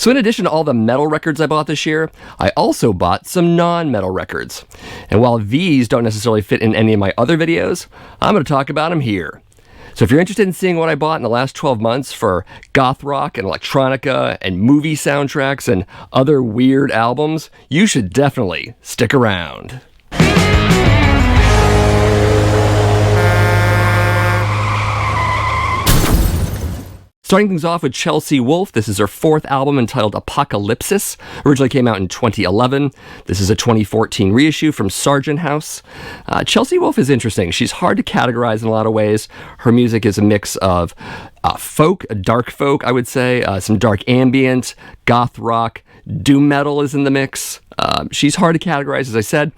So in addition to all the metal records I bought this year, I also bought some non-metal records. And while these don't necessarily fit in any of my other videos, I'm going to talk about them here. So if you're interested in seeing what I bought in the last 12 months for goth rock and electronica and movie soundtracks and other weird albums, you should definitely stick around. Starting things off with Chelsea Wolfe. This is her fourth album entitled Apocalypsis. Originally came out in 2011. This is a 2014 reissue from Sargent House. Chelsea Wolfe is interesting. She's hard to categorize in a lot of ways. Her music is a mix of folk, dark folk, I would say, some dark ambient, goth rock, doom metal is in the mix. She's hard to categorize, as I said.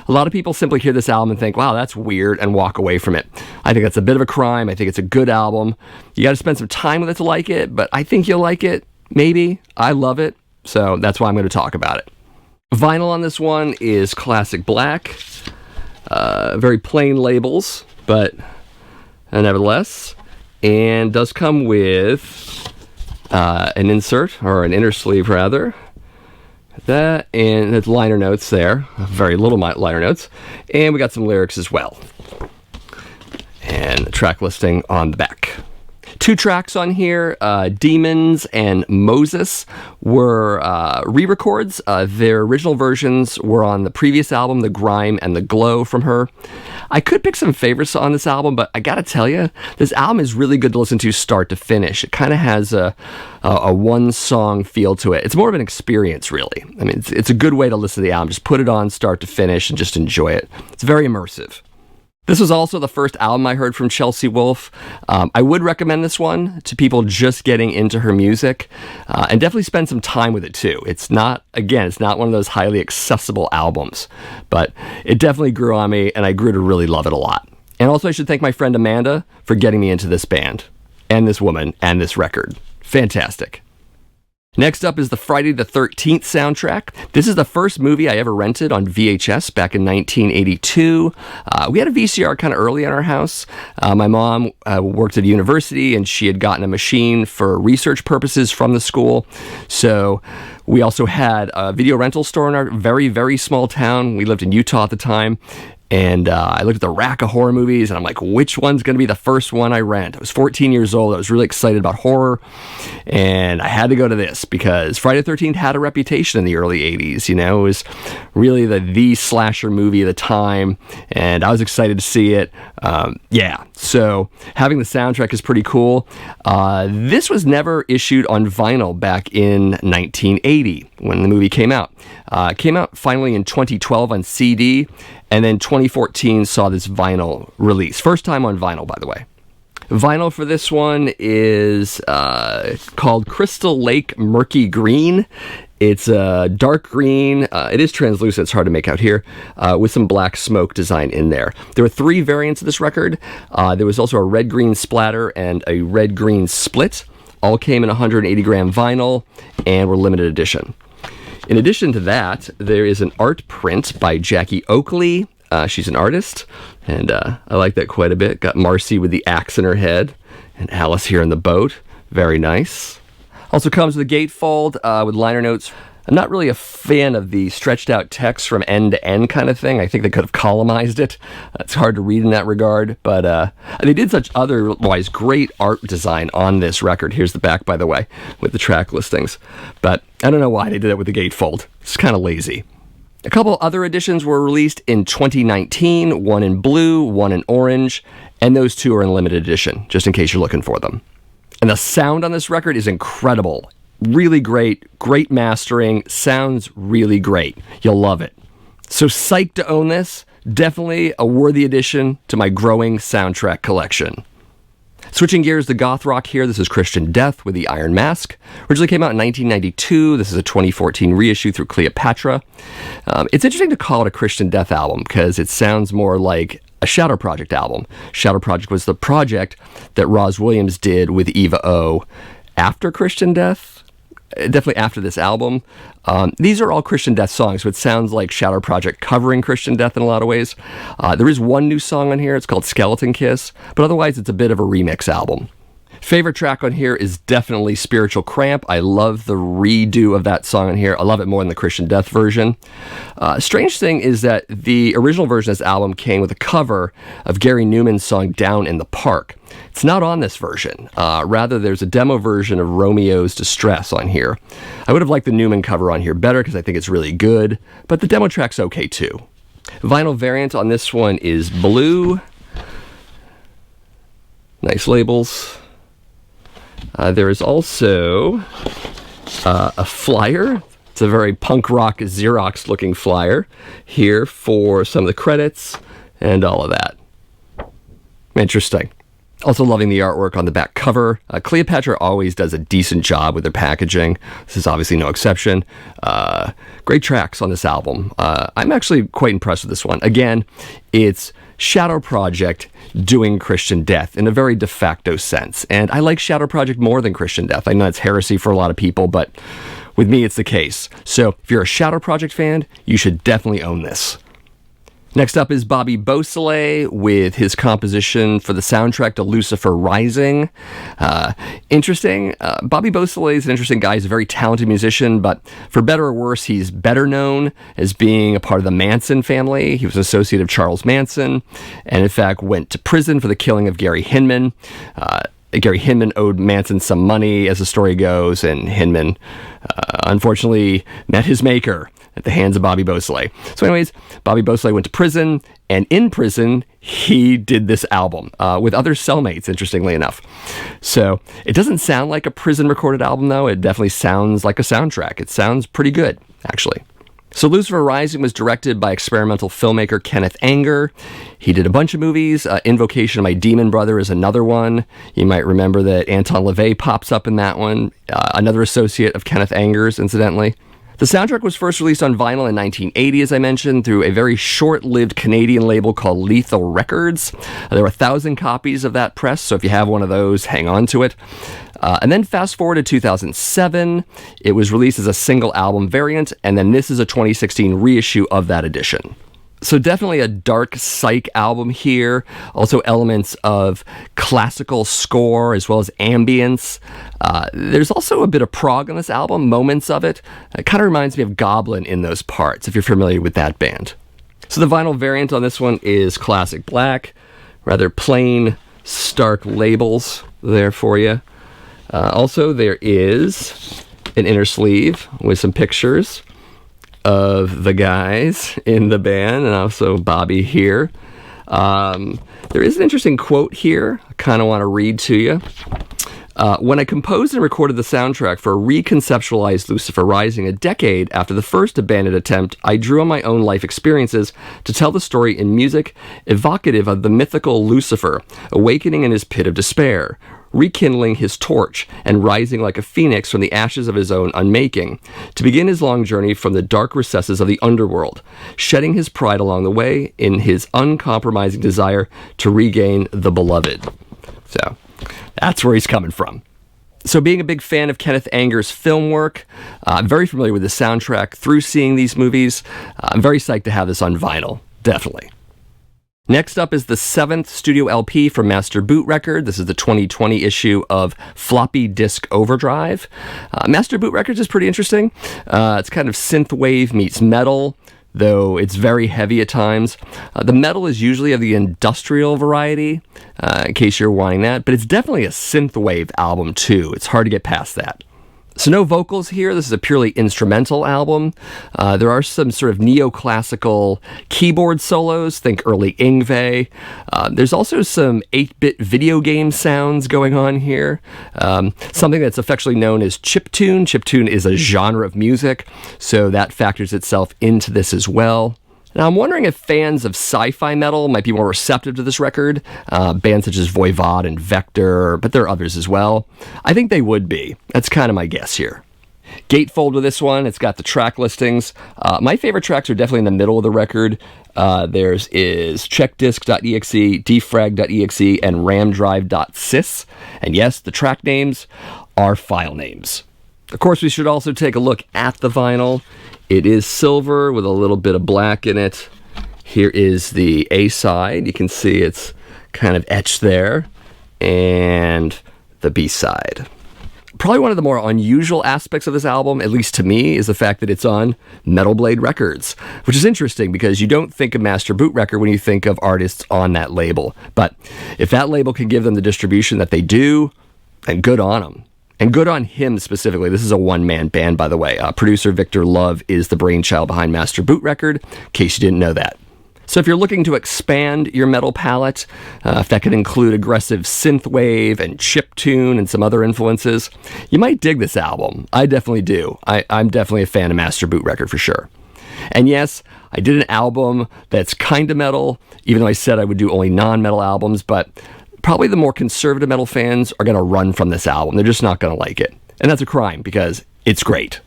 A lot of people simply hear this album and think, wow, that's weird, and walk away from it. I think that's a bit of a crime. I think it's a good album. You got to spend some time with it to like it, but I think you'll like it. Maybe. I love it, so that's why I'm going to talk about it. Vinyl on this one is classic black. Very plain labels, but nevertheless. And does come with an insert, or an inner sleeve, rather. That, and it's liner notes there, very little liner notes, and we got some lyrics as well, and the track listing on the back. 2 tracks on here, Demons and Moses, were re-records. Their original versions were on the previous album, The Grime and the Glow from her. I could pick some favorites on this album, but I gotta tell you, this album is really good to listen to start to finish. It kind of has a one-song feel to it. It's more of an experience, really. I mean, it's a good way to listen to the album. Just put it on start to finish and just enjoy it. It's very immersive. This was also the first album I heard from Chelsea Wolfe. I would recommend this one to people just getting into her music, and definitely spend some time with it too. It's not one of those highly accessible albums, but it definitely grew on me, and I grew to really love it a lot. And also I should thank my friend Amanda for getting me into this band, and this woman, and this record. Fantastic. Next up is the Friday the 13th soundtrack. This is the first movie I ever rented on VHS back in 1982. We had a VCR kind of early in our house. My mom worked at a university, and she had gotten a machine for research purposes from the school. So we also had a video rental store in our very, very small town. We lived in Utah at the time. And I looked at the rack of horror movies, and I'm like, which one's going to be the first one I rent? I was 14 years old. I was really excited about horror, and I had to go to this because Friday the 13th had a reputation in the early 80s. You know, it was really the slasher movie of the time, and I was excited to see it. So having the soundtrack is pretty cool. This was never issued on vinyl back in 1980 when the movie came out. It came out finally in 2012 on CD, and then 2014 saw this vinyl release. First time on vinyl, by the way. Vinyl for this one is called Crystal Lake Murky Green. It's a dark green. It is translucent. It's hard to make out here, with some black smoke design in there. There were 3 variants of this record. There was also a red-green splatter and a red-green split. All came in 180-gram vinyl and were limited edition. In addition to that, there is an art print by Jackie Oakley. She's an artist, and I like that quite a bit. Got Marcy with the axe in her head, and Alice here in the boat. Very nice. Also comes with a gatefold with liner notes. I'm not really a fan of the stretched out text from end to end kind of thing. I think they could have columnized it. It's hard to read in that regard, but they did such otherwise great art design on this record. Here's the back, by the way, with the track listings. But I don't know why they did that with the gatefold. It's kind of lazy. A couple other editions were released in 2019, one in blue, one in orange, and those 2 are in limited edition, just in case you're looking for them. And the sound on this record is incredible. Really great mastering, sounds really great. You'll love it. So psyched to own this. Definitely a worthy addition to my growing soundtrack collection. Switching gears to goth rock here, this is Christian Death with the Iron Mask. Originally came out in 1992. This is a 2014 reissue through Cleopatra. It's interesting to call it a Christian Death album because it sounds more like a Shadow Project album. Shadow Project was the project that Roz Williams did with Eva O after Christian Death. Definitely after this album. These are all Christian Death songs, so it sounds like Shadow Project covering Christian Death in a lot of ways. There is one new song on here. It's called Skeleton Kiss, but otherwise it's a bit of a remix album. Favorite track on here is definitely Spiritual Cramp. I love the redo of that song on here. I love it more than the Christian Death version. Strange thing is that the original version of this album came with a cover of Gary Newman's song Down in the Park. It's not on this version. Rather, there's a demo version of Romeo's Distress on here. I would have liked the Newman cover on here better because I think it's really good, but the demo track's okay too. Vinyl variant on this one is blue. Nice labels. There is also a flyer. It's a very punk rock Xerox looking flyer here for some of the credits and all of that. Interesting. Also loving the artwork on the back cover. Cleopatra always does a decent job with their packaging. This is obviously no exception. Great tracks on this album. I'm actually quite impressed with this one. Again, it's Shadow Project doing Christian Death in a very de facto sense. And I like Shadow Project more than Christian Death. I know it's heresy for a lot of people, but with me it's the case. So if you're a Shadow Project fan, you should definitely own this. Next up is Bobby Beausoleil with his composition for the soundtrack to Lucifer Rising. Interesting. Bobby Beausoleil is an interesting guy. He's a very talented musician, but for better or worse, he's better known as being a part of the Manson family. He was an associate of Charles Manson, and in fact went to prison for the killing of Gary Hinman. Gary Hinman owed Manson some money, as the story goes, and Hinman unfortunately met his maker at the hands of Bobby Beausoleil. So anyways, Bobby Beausoleil went to prison, and in prison, he did this album with other cellmates, interestingly enough. So it doesn't sound like a prison-recorded album, though. It definitely sounds like a soundtrack. It sounds pretty good, actually. So Lucifer Rising was directed by experimental filmmaker Kenneth Anger. He did a bunch of movies. Invocation of My Demon Brother is another one. You might remember that Anton LaVey pops up in that one. Another associate of Kenneth Anger's, incidentally. The soundtrack was first released on vinyl in 1980, as I mentioned, through a very short-lived Canadian label called Lethal Records. There were 1,000 copies of that press, so if you have one of those, hang on to it. And then fast forward to 2007, it was released as a single album variant, and then this is a 2016 reissue of that edition. So definitely a dark psych album here. Also elements of classical score as well as ambience. There's also a bit of prog on this album, moments of it. It kind of reminds me of Goblin in those parts, if you're familiar with that band. So the vinyl variant on this one is classic black. Rather plain, stark labels there for you. Also, there is an inner sleeve with some pictures of the guys in the band, and also Bobby here. There is an interesting quote here I kind of want to read to you. When I composed and recorded the soundtrack for a reconceptualized Lucifer Rising a decade after the first abandoned attempt, I drew on my own life experiences to tell the story in music evocative of the mythical Lucifer, awakening in his pit of despair, rekindling his torch, and rising like a phoenix from the ashes of his own unmaking, to begin his long journey from the dark recesses of the underworld, shedding his pride along the way in his uncompromising desire to regain the beloved. So, that's where he's coming from. So being a big fan of Kenneth Anger's film work, I'm very familiar with the soundtrack through seeing these movies. I'm very psyched to have this on vinyl, definitely. Next up is the 7th studio LP from Master Boot Record. This is the 2020 issue of Floppy Disk Overdrive. Master Boot Records is pretty interesting. It's kind of synthwave meets metal, though it's very heavy at times. The metal is usually of the industrial variety, in case you're wanting that, but it's definitely a synthwave album too. It's hard to get past that. So no vocals here. This is a purely instrumental album. There are some sort of neoclassical keyboard solos. Think early Yngwie. There's also some 8-bit video game sounds going on here. Something that's affectionately known as chiptune. Chiptune is a genre of music, so that factors itself into this as well. Now, I'm wondering if fans of sci-fi metal might be more receptive to this record. Bands such as Voivod and Vector, but there are others as well. I think they would be. That's kind of my guess here. Gatefold with this one. It's got the track listings. My favorite tracks are definitely in the middle of the record. There's checkdisk.exe, defrag.exe, and ramdrive.sys. And yes, the track names are file names. Of course, we should also take a look at the vinyl. It is silver with a little bit of black in it. Here is the A side. You can see it's kind of etched there. And the B-side. Probably one of the more unusual aspects of this album, at least to me, is the fact that it's on Metal Blade Records, which is interesting because you don't think of Master Boot Record when you think of artists on that label. But if that label can give them the distribution that they do, then good on them. And good on him specifically. This is a one-man band, by the way. Producer Victor Love is the brainchild behind Master Boot Record, in case you didn't know that. So if you're looking to expand your metal palette, if that could include aggressive synthwave and chiptune and some other influences, you might dig this album. I definitely do. I'm definitely a fan of Master Boot Record for sure. And yes, I did an album that's kind of metal, even though I said I would do only non-metal albums, but probably the more conservative metal fans are going to run from this album. They're just not going to like it. And that's a crime because it's great.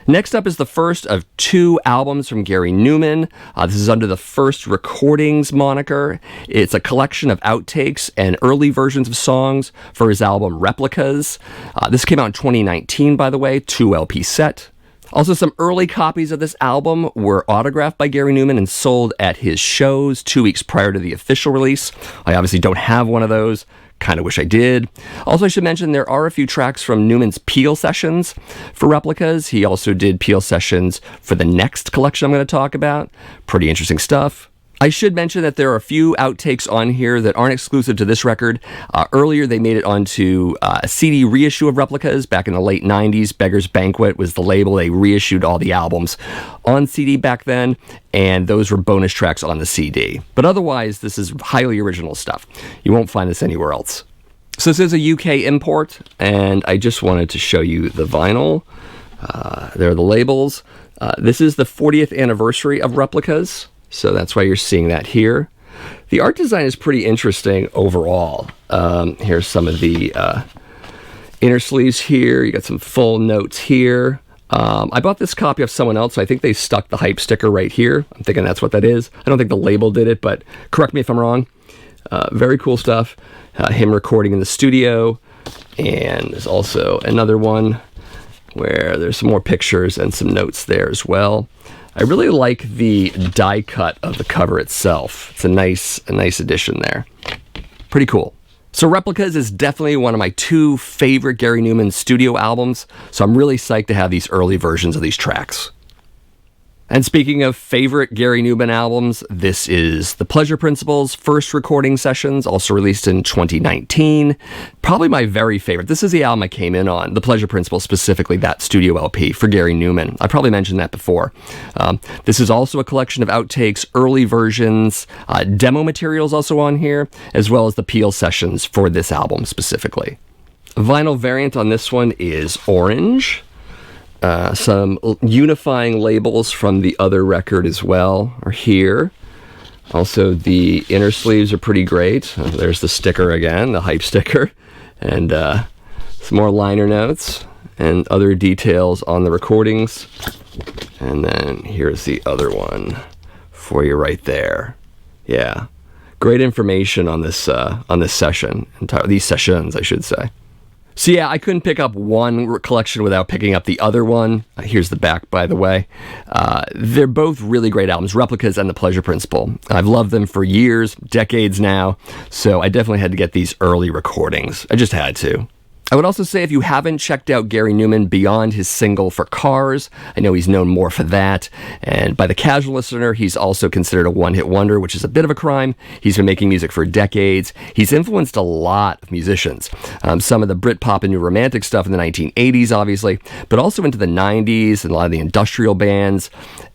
Next up is the first of 2 albums from Gary Numan. This is under the First Recordings moniker. It's a collection of outtakes and early versions of songs for his album Replicas. This came out in 2019, by the way, 2 LP set. Also, some early copies of this album were autographed by Gary Numan and sold at his shows 2 weeks prior to the official release. I obviously don't have one of those. Kind of wish I did. Also, I should mention there are a few tracks from Newman's Peel sessions for Replicas. He also did Peel sessions for the next collection I'm going to talk about. Pretty interesting stuff. I should mention that there are a few outtakes on here that aren't exclusive to this record. Earlier, they made it onto a CD reissue of Replicas back in the late 90s. Beggar's Banquet was the label. They reissued all the albums on CD back then, and those were bonus tracks on the CD. But otherwise, this is highly original stuff. You won't find this anywhere else. So this is a UK import, and I just wanted to show you the vinyl. There are the labels. This is the 40th anniversary of Replicas. So that's why you're seeing that here. The art design is pretty interesting overall. Here's some of the inner sleeves here. You got some full notes here. I bought this copy of someone else, so I think they stuck the hype sticker right here. I'm thinking that's what that is. I don't think the label did it, but correct me if I'm wrong. Very cool stuff. Him recording in the studio. And there's also another one where there's some more pictures and some notes there as well. I really like the die cut of the cover itself. It's a nice addition there. Pretty cool. So Replicas is definitely one of my 2 favorite Gary Numan studio albums, so I'm really psyched to have these early versions of these tracks. And speaking of favorite Gary Numan albums, this is The Pleasure Principle's first recording sessions, also released in 2019. Probably my very favorite. This is the album I came in on, The Pleasure Principle, specifically that studio LP for Gary Numan. I probably mentioned that before. This is also a collection of outtakes, early versions, demo materials also on here, as well as the Peel sessions for this album specifically. Vinyl variant on this one is orange. Some unifying labels from the other record as well are here. Also, the inner sleeves are pretty great. There's the sticker again, the hype sticker. And some more liner notes and other details on the recordings. And then here's the other one for you right there. Yeah, great information on this session. These sessions, I should say. So yeah, I couldn't pick up one collection without picking up the other one. Here's the back, by the way. They're both really great albums, Replicas and The Pleasure Principle. I've loved them for years, decades now, so I definitely had to get these early recordings. I just had to. I would also say if you haven't checked out Gary Numan beyond his single for Cars, I know he's known more for that, and by the casual listener, he's also considered a one-hit wonder, which is a bit of a crime. He's been making music for decades. He's influenced a lot of musicians. Some of the Britpop and New Romantic stuff in the 1980s, obviously, but also into the 90s and a lot of the industrial bands.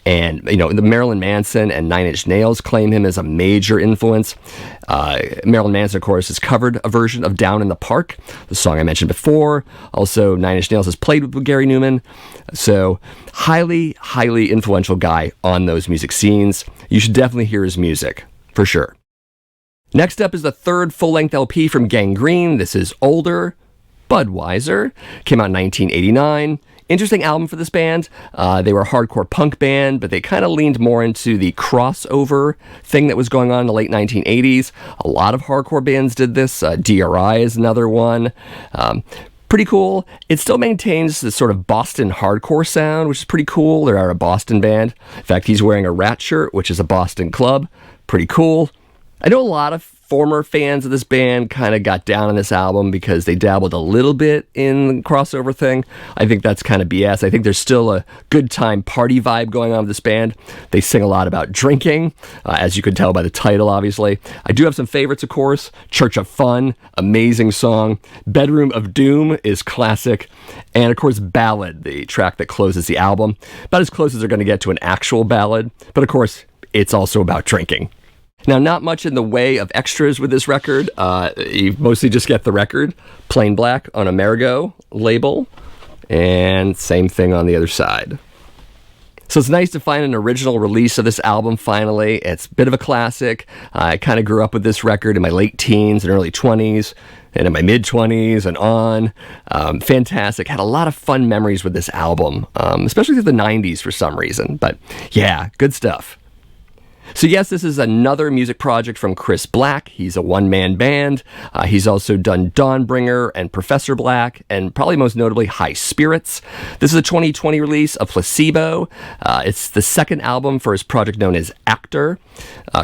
And, you know, the Marilyn Manson and Nine Inch Nails claim him as a major influence. Marilyn Manson, of course, has covered a version of Down in the Park, the song I mentioned before. Also, Nine Inch Nails has played with Gary Numan. So, highly, highly influential guy on those music scenes. You should definitely hear his music, for sure. Next up is the third full-length LP from Gangrene. This is Older, Budweiser. Came out in 1989. Interesting album for this band. They were a hardcore punk band, but they kind of leaned more into the crossover thing that was going on in the late 1980s. A lot of hardcore bands did this. DRI is another one. Pretty cool. It still maintains this sort of Boston hardcore sound, which is pretty cool. They're a Boston band. In fact, he's wearing a Rat shirt, which is a Boston club. Pretty cool. I know a lot of former fans of this band kind of got down on this album because they dabbled a little bit in the crossover thing. I think that's kind of BS. I think there's still a good time party vibe going on with this band. They sing a lot about drinking, as you could tell by the title, obviously. I do have some favorites, of course. Church of Fun, amazing song. Bedroom of Doom is classic. And, of course, Ballad, the track that closes the album. About as close as they're going to get to an actual ballad. But, of course, it's also about drinking. Now, not much in the way of extras with this record. You mostly just get the record, plain black on a Marigot label, and same thing on the other side. So it's nice to find an original release of this album finally. It's a bit of a classic. I kind of grew up with this record in my late teens and early 20s, and in my mid-20s and on. Fantastic. Had a lot of fun memories with this album, especially through the 90s for some reason. But yeah, good stuff. So yes, this is another music project from Chris Black. He's a one-man band. He's also done Dawnbringer and Professor Black, and probably most notably High Spirits. This is a 2020 release of Placebo. It's the second album for his project known as Aktor.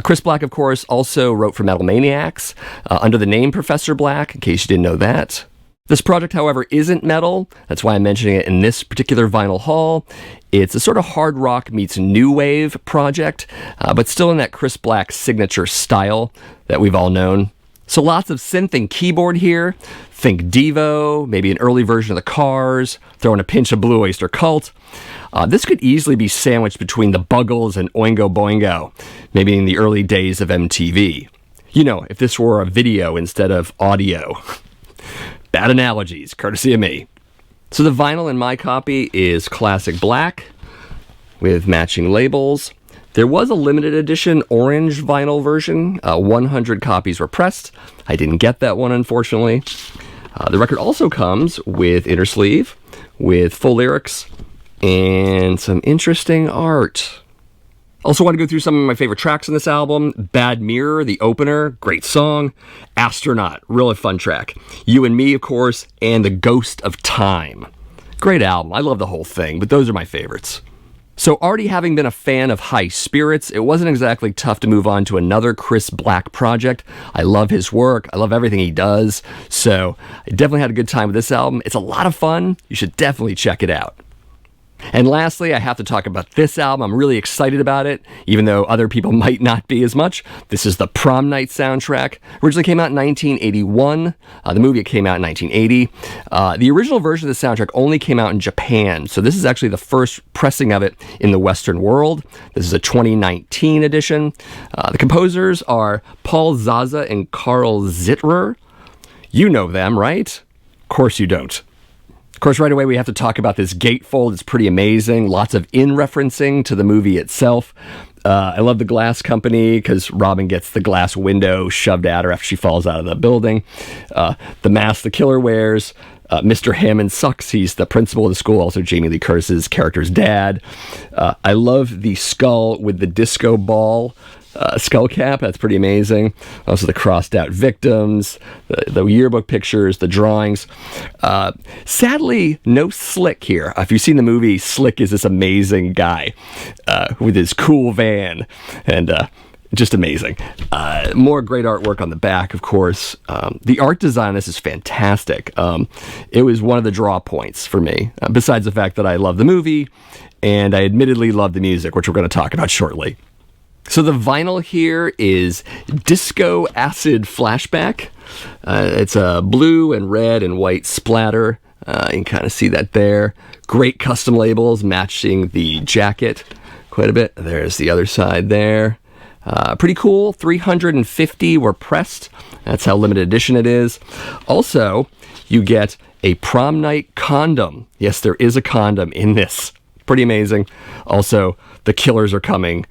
Chris Black, of course, also wrote for Metal Maniacs under the name Professor Black, in case you didn't know that. This project, however, isn't metal. That's why I'm mentioning it in this particular vinyl haul. It's a sort of hard rock meets new wave project, but still in that Chris Black signature style that we've all known. So lots of synth and keyboard here. Think Devo, maybe an early version of the Cars, throw in a pinch of Blue Oyster Cult. This could easily be sandwiched between the Buggles and Oingo Boingo, maybe in the early days of MTV. You know, if this were a video instead of audio. Bad analogies, courtesy of me. So the vinyl in my copy is classic black with matching labels. There was a limited edition orange vinyl version. 100 copies were pressed. I didn't get that one, unfortunately. The record also comes with inner sleeve, with full lyrics, and some interesting art. Also want to go through some of my favorite tracks on this album. Bad Mirror, the opener, great song. Astronaut, really fun track. You and Me, of course, and The Ghost of Time. Great album. I love the whole thing, but those are my favorites. So already having been a fan of High Spirits, it wasn't exactly tough to move on to another Chris Black project. I love his work. I love everything he does. So I definitely had a good time with this album. It's a lot of fun. You should definitely check it out. And lastly, I have to talk about this album. I'm really excited about it, even though other people might not be as much. This is the Prom Night soundtrack. Originally came out in 1981. The movie came out in 1980. The original version of the soundtrack only came out in Japan, so this is actually the first pressing of it in the Western world. This is a 2019 edition. The composers are Paul Zaza and Carl Zittrer. You know them, right? Of course you don't. Of course, right away we have to talk about this gatefold. It's pretty amazing. Lots of in-referencing to the movie itself. I love the glass company because Robin gets the glass window shoved at her after she falls out of the building. The mask the killer wears. Mr. Hammond sucks. He's the principal of the school, also Jamie Lee Curtis's character's dad. I love the skull with the disco ball skull cap. That's pretty amazing. Also the crossed out victims, the yearbook pictures, the drawings. Sadly, no Slick here. If you've seen the movie, Slick is this amazing guy with his cool van and just amazing. More great artwork on the back, of course. The art design on this is fantastic. It was one of the draw points for me, besides the fact that I love the movie and I admittedly love the music, which we're going to talk about shortly. So the vinyl here is Disco Acid Flashback. It's a blue and red and white splatter. You can kind of see that there. Great custom labels matching the jacket quite a bit. There's the other side there. Pretty cool. 350 were pressed. That's how limited edition it is. Also, you get a prom night condom. Yes, there is a condom in this. Pretty amazing. Also, the killers are coming.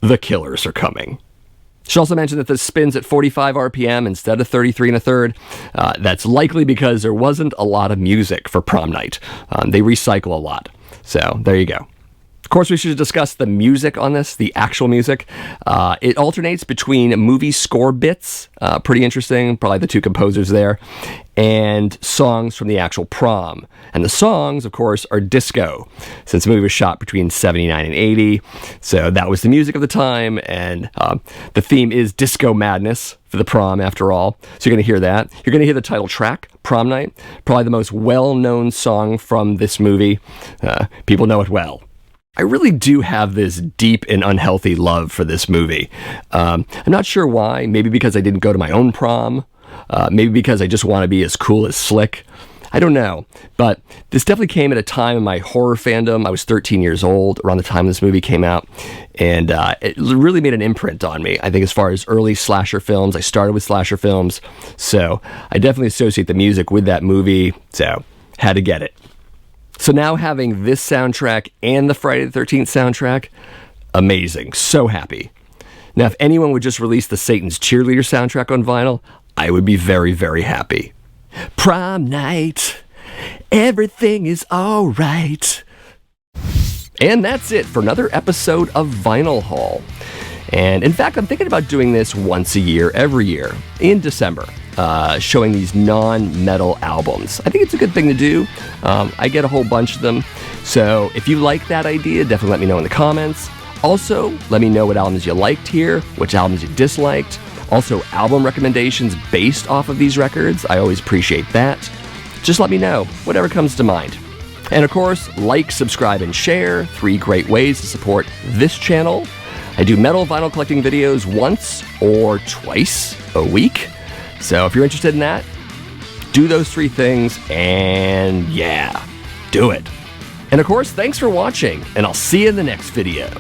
The killers are coming. Should also mention that this spins at 45 RPM instead of 33 1/3. That's likely because there wasn't a lot of music for prom night. They recycle a lot. So there you go. Of course, we should discuss the music on this, the actual music. It alternates between movie score bits, pretty interesting, probably the two composers there, and songs from the actual Prom. And the songs, of course, are disco, since the movie was shot between 79 and 80. So that was the music of the time, and the theme is disco madness for the Prom, after all. So you're going to hear that. You're going to hear the title track, Prom Night, probably the most well-known song from this movie. People know it well. I really do have this deep and unhealthy love for this movie. I'm not sure why. Maybe because I didn't go to my own prom. Maybe because I just want to be as cool as Slick. I don't know. But this definitely came at a time in my horror fandom. I was 13 years old around the time this movie came out. And it really made an imprint on me. I think as far as early slasher films, I started with slasher films. So I definitely associate the music with that movie. So had to get it. So now having this soundtrack and the Friday the 13th soundtrack, amazing. So happy. Now, if anyone would just release the Satan's Cheerleader soundtrack on vinyl, I would be very, very happy. Prom night, everything is all right. And that's it for another episode of Vinyl Haul. And in fact, I'm thinking about doing this once a year, every year, in December, showing these non-metal albums. I think it's a good thing to do. I get a whole bunch of them. So if you like that idea, definitely let me know in the comments. Also, let me know what albums you liked here, which albums you disliked. Also, album recommendations based off of these records. I always appreciate that. Just let me know, whatever comes to mind. And of course, like, subscribe, and share. 3 great ways to support this channel. I do metal vinyl collecting videos once or twice a week. So if you're interested in that, do those 3 things, and yeah, do it. And of course, thanks for watching, and I'll see you in the next video.